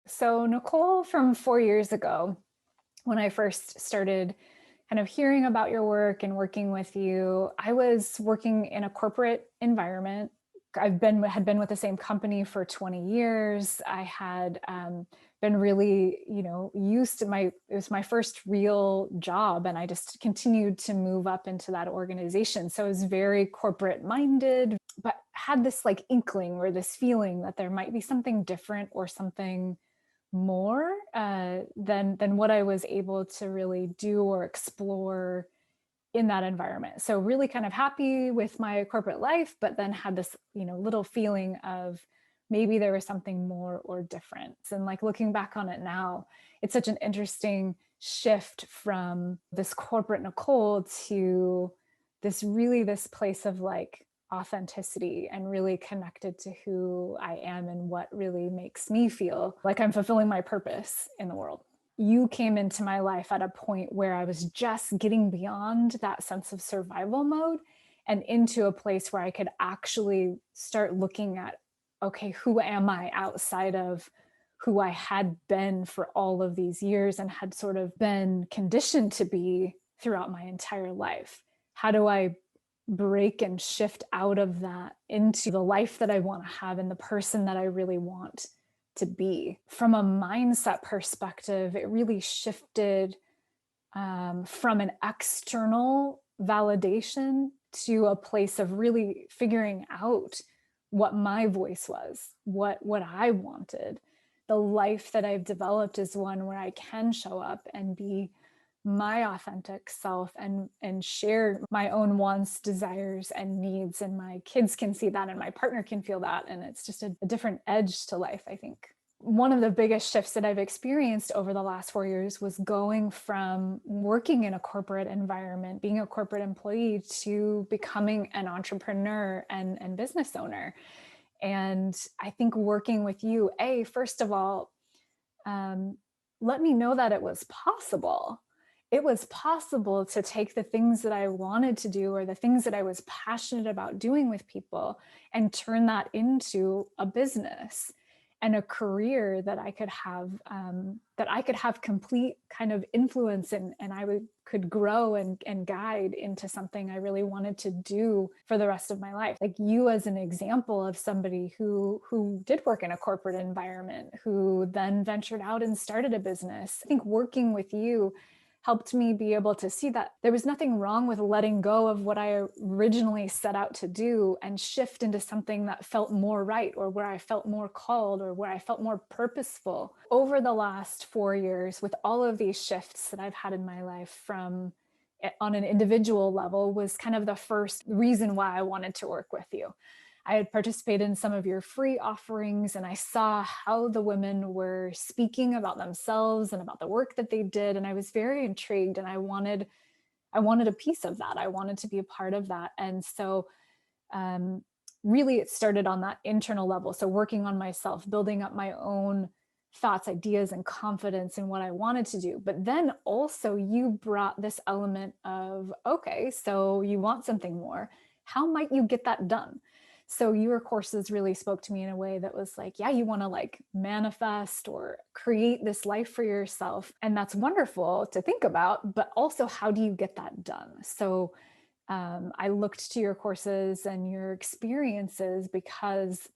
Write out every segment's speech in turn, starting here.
So, Nicole, from 4 years ago, when I first started kind of hearing about your work and working with you, I was working in a corporate environment. Had been with the same company for 20 years. I had been really, used to it was my first real job, and I just continued to move up into that organization. So I was very corporate minded, but had this like inkling or this feeling that there might be something different or something more than what I was able to really do or explore in that environment. So really kind of happy with my corporate life, but then had this, little feeling of maybe there was something more or different. And like looking back on it now, it's such an interesting shift from this corporate Nichole to this place of like authenticity and really connected to who I am and what really makes me feel like I'm fulfilling my purpose in the world. You came into my life at a point where I was just getting beyond that sense of survival mode and into a place where I could actually start looking at, okay, who am I outside of who I had been for all of these years and had sort of been conditioned to be throughout my entire life? How do I break and shift out of that into the life that I want to have and the person that I really want to be? From a mindset perspective, it really shifted from an external validation to a place of really figuring out what my voice was, what I wanted. The life that I've developed is one where I can show up and be my authentic self and share my own wants, desires, and needs. And my kids can see that and my partner can feel that. And it's just a different edge to life, I think. One of the biggest shifts that I've experienced over the last 4 years was going from working in a corporate environment, being a corporate employee, to becoming an entrepreneur and business owner. And I think working with you, first of all, let me know that it was possible. It was possible to take the things that I wanted to do or the things that I was passionate about doing with people and turn that into a business and a career that I could have complete kind of influence in, and could grow and guide into something I really wanted to do for the rest of my life. Like you as an example of somebody who did work in a corporate environment, who then ventured out and started a business. I think working with you helped me be able to see that there was nothing wrong with letting go of what I originally set out to do and shift into something that felt more right, or where I felt more called, or where I felt more purposeful. Over the last 4 years, with all of these shifts that I've had in my life from on an individual level, was kind of the first reason why I wanted to work with you. I had participated in some of your free offerings, and I saw how the women were speaking about themselves and about the work that they did. And I was very intrigued, and I wanted a piece of that. I wanted to be a part of that. And so really it started on that internal level. So working on myself, building up my own thoughts, ideas, and confidence in what I wanted to do. But then also you brought this element of, okay, so you want something more. How might you get that done? So your courses really spoke to me in a way that was like, yeah, you want to like manifest or create this life for yourself. And that's wonderful to think about, but also how do you get that done? So I looked to your courses and your experiences because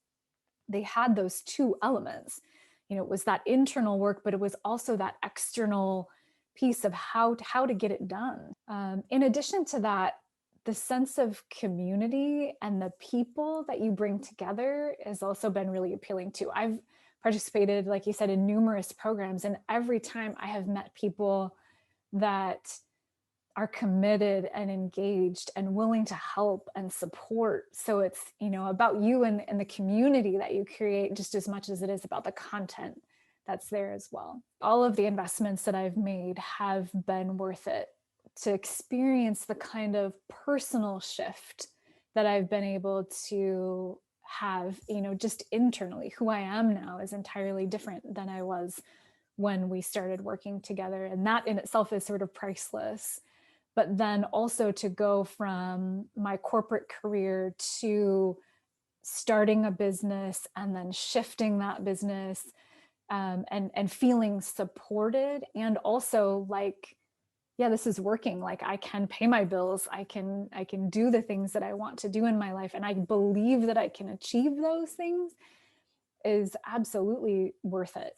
they had those two elements. It was that internal work, but it was also that external piece of how to get it done. In addition to that, the sense of community and the people that you bring together has also been really appealing too. I've participated, like you said, in numerous programs, and every time I have met people that are committed and engaged and willing to help and support. So it's, about you and the community that you create just as much as it is about the content that's there as well. All of the investments that I've made have been worth it to experience the kind of personal shift that I've been able to have, just internally. Who I am now is entirely different than I was when we started working together. And that in itself is sort of priceless. But then also to go from my corporate career to starting a business and then shifting that business and feeling supported, and also like, yeah, this is working. Like I can pay my bills. I can do the things that I want to do in my life. And I believe that I can achieve those things is absolutely worth it.